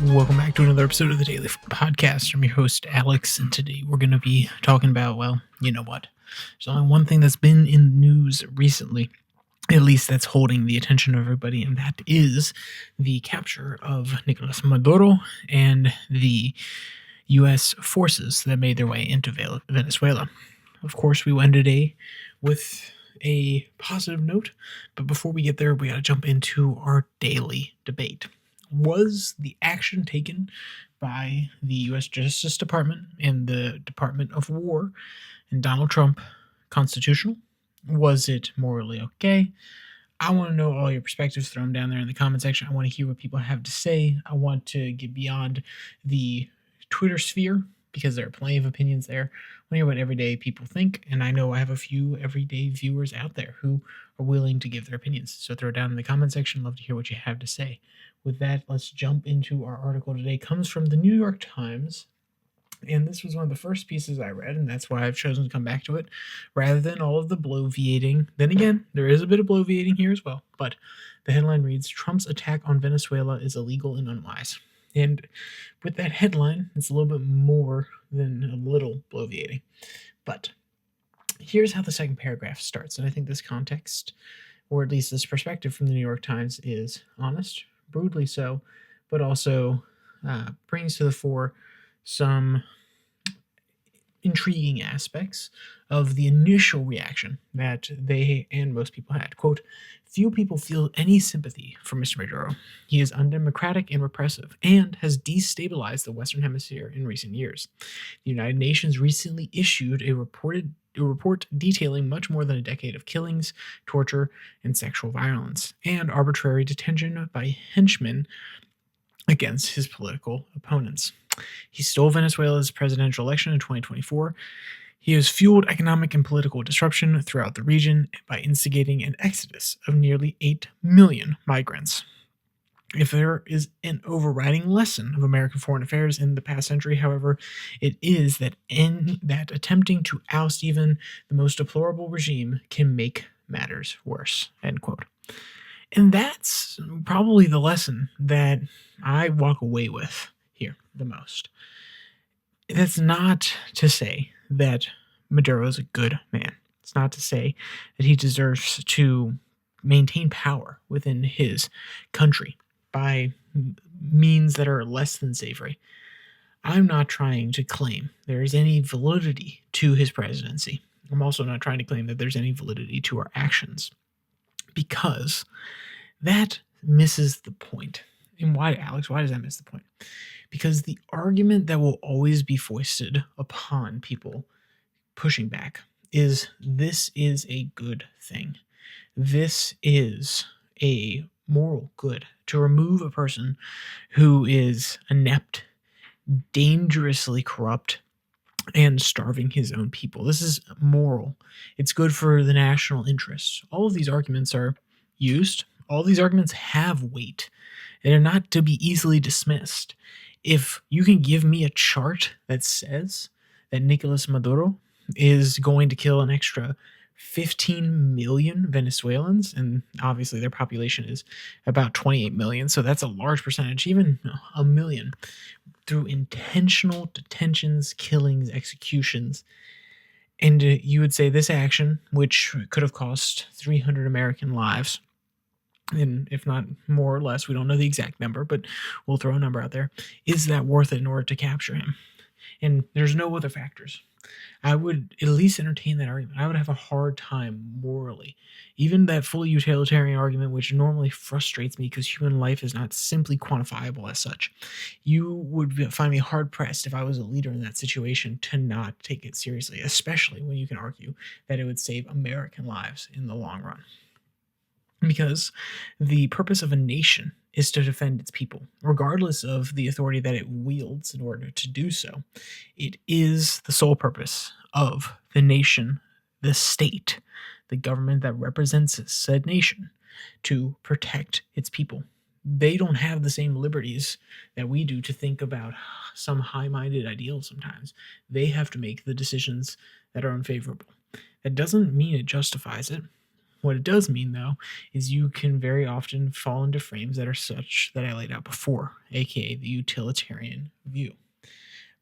Welcome back to another episode of the DailyFlip podcast. I'm your host, Alex, and today we're going to be talking about, well, you know what? There's only one thing that's been in the news recently, at least that's holding the attention of everybody, and that is the capture of Nicolas Maduro and the U.S. forces that made their way into Venezuela. Of course, we went today with a positive note, but before we get there, we got to jump into our daily debate. Was the action taken by the U.S. Justice Department and the Department of War and Donald Trump constitutional? Was it morally okay? I want to know all your perspectives. Throw them down there in the comment section. I want to hear what people have to say. I want to get beyond the Twitter sphere because there are plenty of opinions there. I want to hear what everyday people think, and I know I have a few everyday viewers out there who are willing to give their opinions. So throw it down in the comment section. Love to hear what you have to say. With that, let's jump into our article today. It comes from the New York Times, and this was one of the first pieces I read, and that's why I've chosen to come back to it, rather than all of the bloviating. Then again, there is a bit of bloviating here as well, but the headline reads, Trump's attack on Venezuela is illegal and unwise. And with that headline, it's a little bit more than a little bloviating. But here's how the second paragraph starts, and I think this context, or at least this perspective from the New York Times, is honest, brutally so, but also brings to the fore some intriguing aspects of the initial reaction that they and most people had. Quote, few people feel any sympathy for Mr. Maduro. He is undemocratic and repressive and has destabilized the Western Hemisphere in recent years. The United Nations recently issued a report detailing much more than a decade of killings, torture, and sexual violence, and arbitrary detention by henchmen against his political opponents. He stole Venezuela's presidential election in 2024. He has fueled economic and political disruption throughout the region by instigating an exodus of nearly 8 million migrants. If there is an overriding lesson of American foreign affairs in the past century, however, it is that attempting to oust even the most deplorable regime can make matters worse, end quote. And that's probably the lesson that I walk away with here the most. That's not to say that Maduro is a good man. It's not to say that he deserves to maintain power within his country by means that are less than savory. I'm not trying to claim there is any validity to his presidency. I'm also not trying to claim that there's any validity to our actions, because that misses the point. And why, Alex, why does that miss the point? Because the argument that will always be foisted upon people pushing back is this is a good thing. This is a moral good to remove a person who is inept, dangerously corrupt, and starving his own people. This is moral. It's good for the national interest. All of these arguments are used. All these arguments have weight. They are not to be easily dismissed. If you can give me a chart that says that Nicolas Maduro is going to kill an extra 15 million Venezuelans, and obviously their population is about 28 million, so that's a large percentage, even a million, through intentional detentions, killings, executions. And you would say this action, which could have cost 300 American lives, and if not more or less, we don't know the exact number, but we'll throw a number out there, is that worth it in order to capture him? And there's no other factors. I would at least entertain that argument. I would have a hard time morally. Even that fully utilitarian argument, which normally frustrates me because human life is not simply quantifiable as such. You would find me hard-pressed if I was a leader in that situation to not take it seriously, especially when you can argue that it would save American lives in the long run. Because the purpose of a nation is to defend its people, regardless of the authority that it wields in order to do so. It is the sole purpose of the nation, the state, the government that represents said nation, to protect its people. They don't have the same liberties that we do to think about some high-minded ideal sometimes. They have to make the decisions that are unfavorable. That doesn't mean it justifies it. What it does mean, though, is you can very often fall into frames that are such that I laid out before, aka the utilitarian view.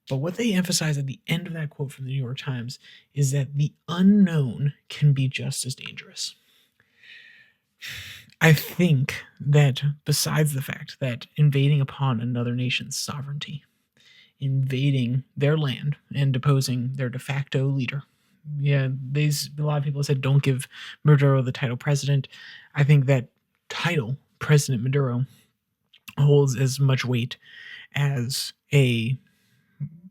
But what they emphasize at the end of that quote from the New York Times is that the unknown can be just as dangerous. I think that besides the fact that invading upon another nation's sovereignty, invading their land and deposing their de facto leader, a lot of people said don't give Maduro the title president. I think that title, President Maduro, holds as much weight as a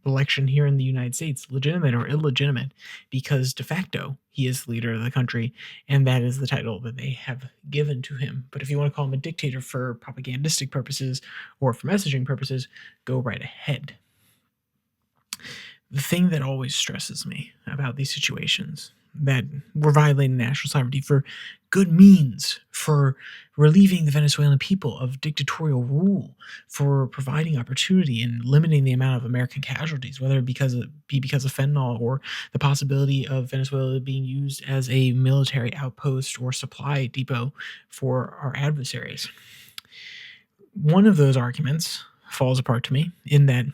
election here in the United States, legitimate or illegitimate, because de facto he is the leader of the country, and that is the title that they have given to him. But if you want to call him a dictator for propagandistic purposes or for messaging purposes, go right ahead. The thing that always stresses me about these situations, that we're violating national sovereignty for good means, for relieving the Venezuelan people of dictatorial rule, for providing opportunity and limiting the amount of American casualties, whether it be because of fentanyl or the possibility of Venezuela being used as a military outpost or supply depot for our adversaries. One of those arguments falls apart to me in that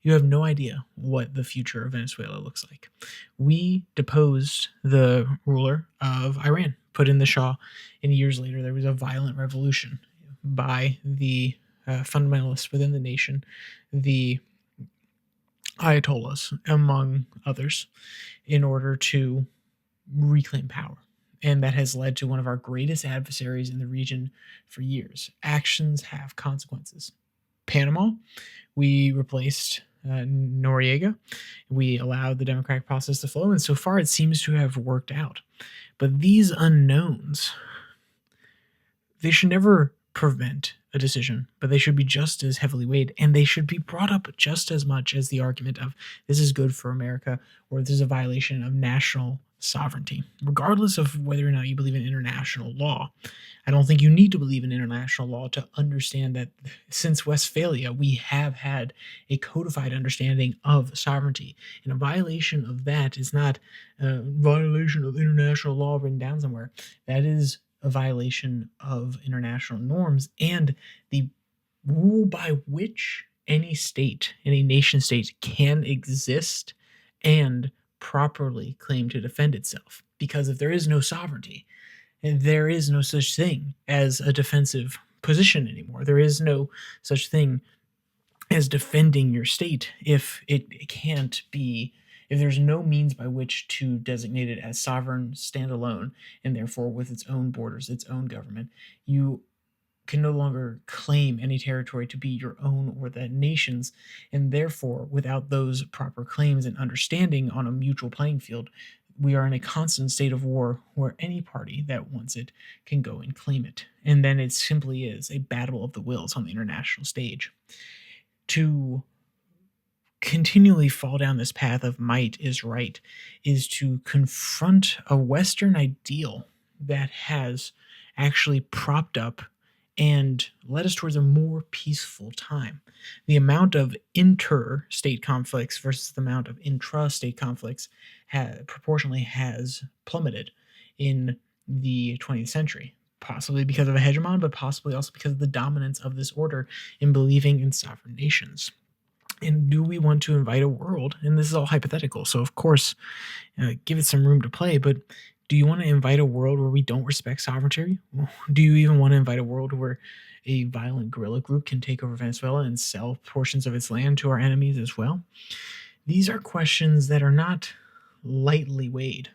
you have no idea what the future of Venezuela looks like. We deposed the ruler of Iran, put in the Shah, and years later there was a violent revolution by the fundamentalists within the nation, the Ayatollahs, among others, in order to reclaim power. And that has led to one of our greatest adversaries in the region for years. Actions have consequences. Panama, we replaced Noriega. We allowed the democratic process to flow, and so far it seems to have worked out. But these unknowns, they should never prevent a decision, but they should be just as heavily weighed, and they should be brought up just as much as the argument of this is good for America or this is a violation of national sovereignty, regardless of whether or not you believe in international law. I don't think you need to believe in international law to understand that since Westphalia, we have had a codified understanding of sovereignty. And a violation of that is not a violation of international law written down somewhere. That is a violation of international norms and the rule by which any state, any nation state can exist and properly claim to defend itself. Because if there is no sovereignty, and there is no such thing as a defensive position anymore. There is no such thing as defending your state if it can't be, if there's no means by which to designate it as sovereign, standalone, and therefore with its own borders, its own government. You can no longer claim any territory to be your own or the nation's, and therefore, without those proper claims and understanding on a mutual playing field, we are in a constant state of war where any party that wants it can go and claim it. And then it simply is a battle of the wills on the international stage. To continually fall down this path of might is right is to confront a Western ideal that has actually propped up and led us towards a more peaceful time. The amount of interstate conflicts versus the amount of intrastate conflicts proportionally has plummeted in the 20th century, possibly because of a hegemon, but possibly also because of the dominance of this order in believing in sovereign nations. And do we want to invite a world, and this is all hypothetical, so of course, give it some room to play, but do you want to invite a world where we don't respect sovereignty? Do you even want to invite a world where a violent guerrilla group can take over Venezuela and sell portions of its land to our enemies as well? These are questions that are not lightly weighed,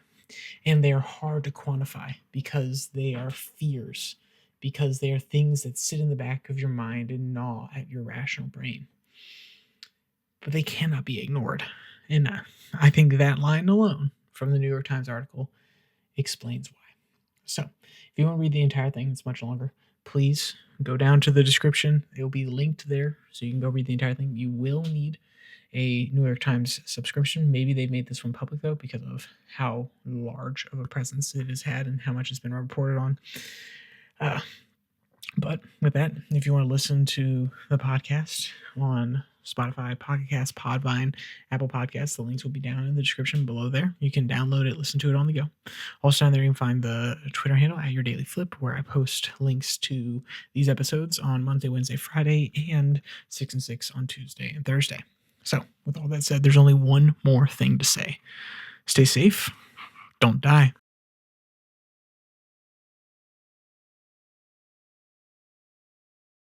and they are hard to quantify because they are fears, because they are things that sit in the back of your mind and gnaw at your rational brain. But they cannot be ignored. And I think that line alone from the New York Times article explains why. So, if you want to read the entire thing, it's much longer. Please go down to the description. It will be linked there so you can go read the entire thing. You will need a New York Times subscription. Maybe they made this one public, though, because of how large of a presence it has had and how much it's been reported on. But with that, if you want to listen to the podcast on Spotify, Pocket Cast, Podvine, Apple Podcasts. The links will be down in the description below there. You can download it, listen to it on the go. Also down there you can find the Twitter handle at Your Daily Flip, where I post links to these episodes on Monday, Wednesday, Friday, and 6 and 6 on Tuesday and Thursday. So with all that said, there's only one more thing to say. Stay safe. Don't die.